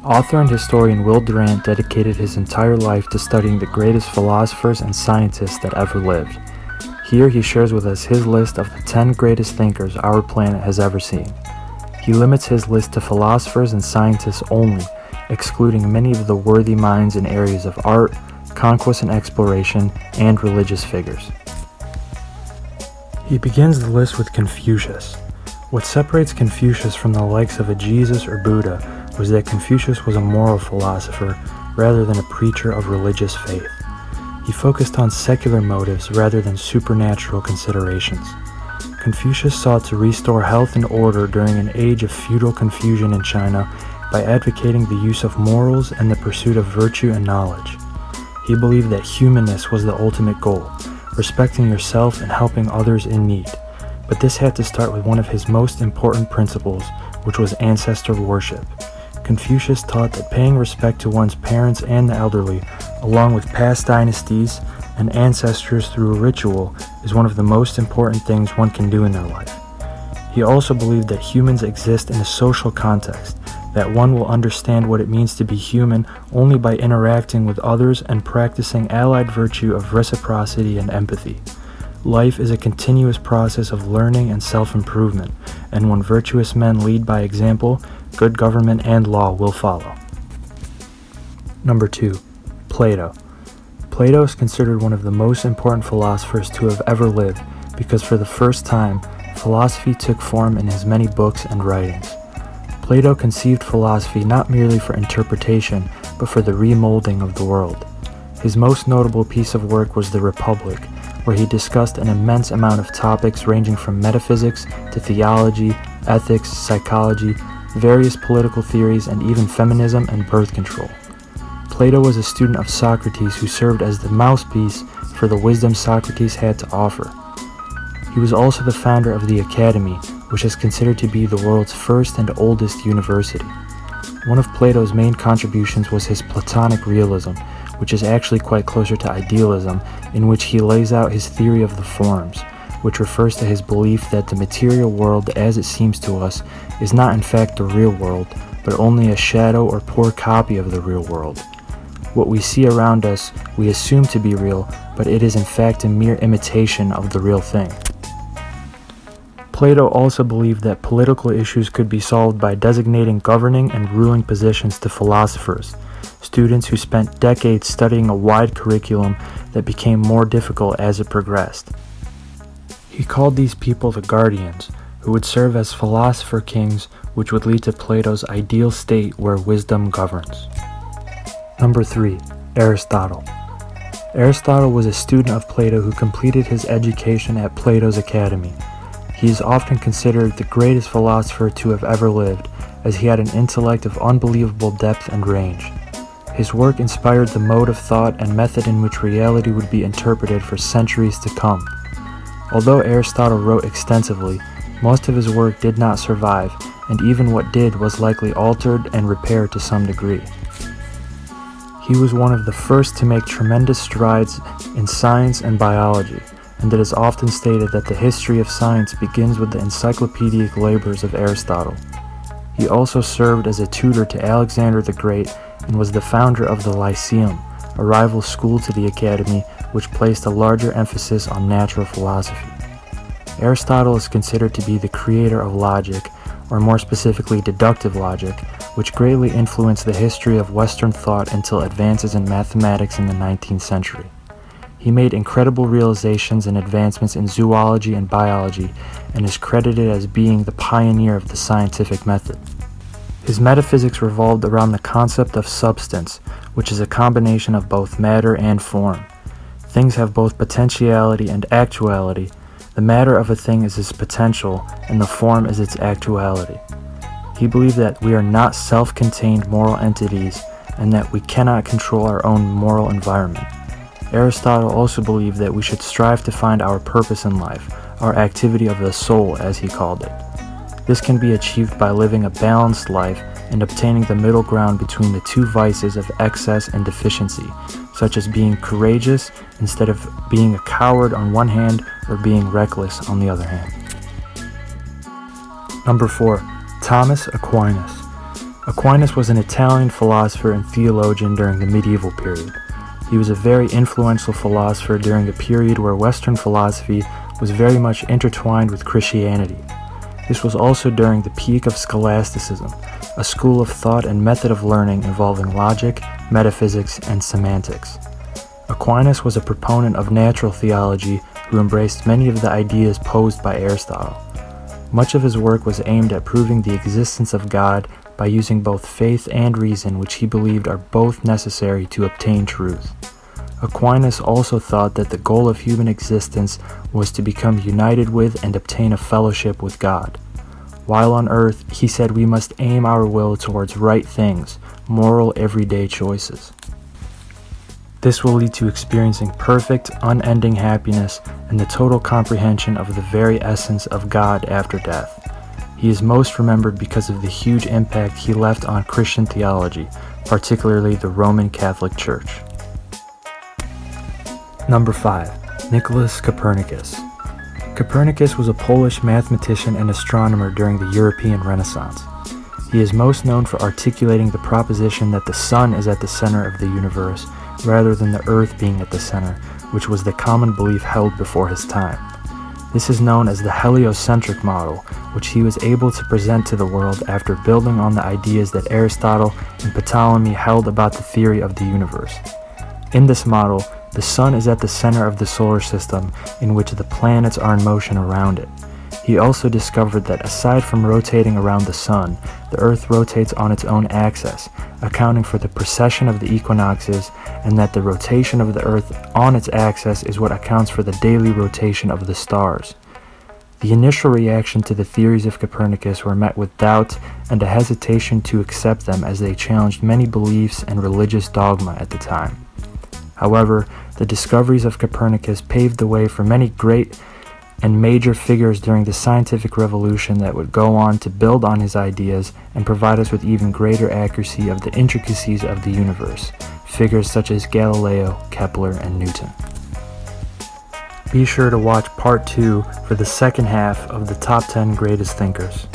Author and historian Will Durant dedicated his entire life to studying the greatest philosophers and scientists that ever lived. Here he shares with us his list of the 10 greatest thinkers our planet has ever seen. He limits his list to philosophers and scientists only, excluding many of the worthy minds in areas of art, conquest and exploration, and religious figures. He begins the list with Confucius. What separates Confucius from the likes of a Jesus or Buddha was that Confucius was a moral philosopher rather than a preacher of religious faith. He focused on secular motives rather than supernatural considerations. Confucius sought to restore health and order during an age of feudal confusion in China by advocating the use of morals and the pursuit of virtue and knowledge. He believed that humanness was the ultimate goal, respecting yourself and helping others in need. But this had to start with one of his most important principles, which was ancestor worship. Confucius taught that paying respect to one's parents and the elderly, along with past dynasties and ancestors through a ritual, is one of the most important things one can do in their life. He also believed that humans exist in a social context, that one will understand what it means to be human only by interacting with others and practicing allied virtue of reciprocity and empathy. Life is a continuous process of learning and self-improvement, and when virtuous men lead by example, good government and law will follow. Number 2. Plato. Plato is considered one of the most important philosophers to have ever lived because for the first time, philosophy took form in his many books and writings. Plato conceived philosophy not merely for interpretation, but for the remolding of the world. His most notable piece of work was The Republic, where he discussed an immense amount of topics ranging from metaphysics to theology, ethics, psychology, various political theories, and even feminism and birth control. Plato was a student of Socrates who served as the mouthpiece for the wisdom Socrates had to offer. He was also the founder of the Academy, which is considered to be the world's first and oldest university. One of Plato's main contributions was his Platonic realism, which is actually quite closer to idealism, in which he lays out his theory of the forms, which refers to his belief that the material world as it seems to us is not in fact the real world, but only a shadow or poor copy of the real world. What we see around us we assume to be real, but it is in fact a mere imitation of the real thing. Plato also believed that political issues could be solved by designating governing and ruling positions to philosophers, students who spent decades studying a wide curriculum that became more difficult as it progressed. He called these people the guardians, who would serve as philosopher kings, which would lead to Plato's ideal state where wisdom governs. Number 3. Aristotle. Aristotle was a student of Plato who completed his education at Plato's Academy. He is often considered the greatest philosopher to have ever lived, as he had an intellect of unbelievable depth and range. His work inspired the mode of thought and method in which reality would be interpreted for centuries to come. Although Aristotle wrote extensively, most of his work did not survive, and even what did was likely altered and repaired to some degree. He was one of the first to make tremendous strides in science and biology, and it is often stated that the history of science begins with the encyclopedic labors of Aristotle. He also served as a tutor to Alexander the Great and was the founder of the Lyceum, a rival school to the Academy which placed a larger emphasis on natural philosophy. Aristotle is considered to be the creator of logic, or more specifically deductive logic, which greatly influenced the history of Western thought until advances in mathematics in the 19th century. He made incredible realizations and advancements in zoology and biology, and is credited as being the pioneer of the scientific method. His metaphysics revolved around the concept of substance, which is a combination of both matter and form. Things have both potentiality and actuality. The matter of a thing is its potential, and the form is its actuality. He believed that we are not self-contained moral entities, and that we cannot control our own moral environment. Aristotle also believed that we should strive to find our purpose in life, or activity of the soul as he called it. This can be achieved by living a balanced life and obtaining the middle ground between the two vices of excess and deficiency, such as being courageous instead of being a coward on one hand or being reckless on the other hand. Number 4. Thomas Aquinas. Aquinas was an Italian philosopher and theologian during the medieval period. He was a very influential philosopher during a period where Western philosophy was very much intertwined with Christianity. This was also during the peak of scholasticism, a school of thought and method of learning involving logic, metaphysics, and semantics. Aquinas was a proponent of natural theology who embraced many of the ideas posed by Aristotle. Much of his work was aimed at proving the existence of God by using both faith and reason, which he believed are both necessary to obtain truth. Aquinas also thought that the goal of human existence was to become united with and obtain a fellowship with God. While on earth, he said we must aim our will towards right things, moral everyday choices. This will lead to experiencing perfect, unending happiness and the total comprehension of the very essence of God after death. He is most remembered because of the huge impact he left on Christian theology, particularly the Roman Catholic Church. Number 5. Nicholas Copernicus. Copernicus was a Polish mathematician and astronomer during the European Renaissance. He is most known for articulating the proposition that the sun is at the center of the universe, rather than the earth being at the center, which was the common belief held before his time. This is known as the heliocentric model, which he was able to present to the world after building on the ideas that Aristotle and Ptolemy held about the theory of the universe. In this model, the sun is at the center of the solar system, in which the planets are in motion around it. He also discovered that aside from rotating around the sun, the earth rotates on its own axis, accounting for the precession of the equinoxes, and that the rotation of the earth on its axis is what accounts for the daily rotation of the stars. The initial reaction to the theories of Copernicus were met with doubt and a hesitation to accept them, as they challenged many beliefs and religious dogma at the time. However, the discoveries of Copernicus paved the way for many great and major figures during the scientific revolution that would go on to build on his ideas and provide us with even greater accuracy of the intricacies of the universe, figures such as Galileo, Kepler, and Newton. Be sure to watch part 2 for the second half of the top 10 greatest thinkers.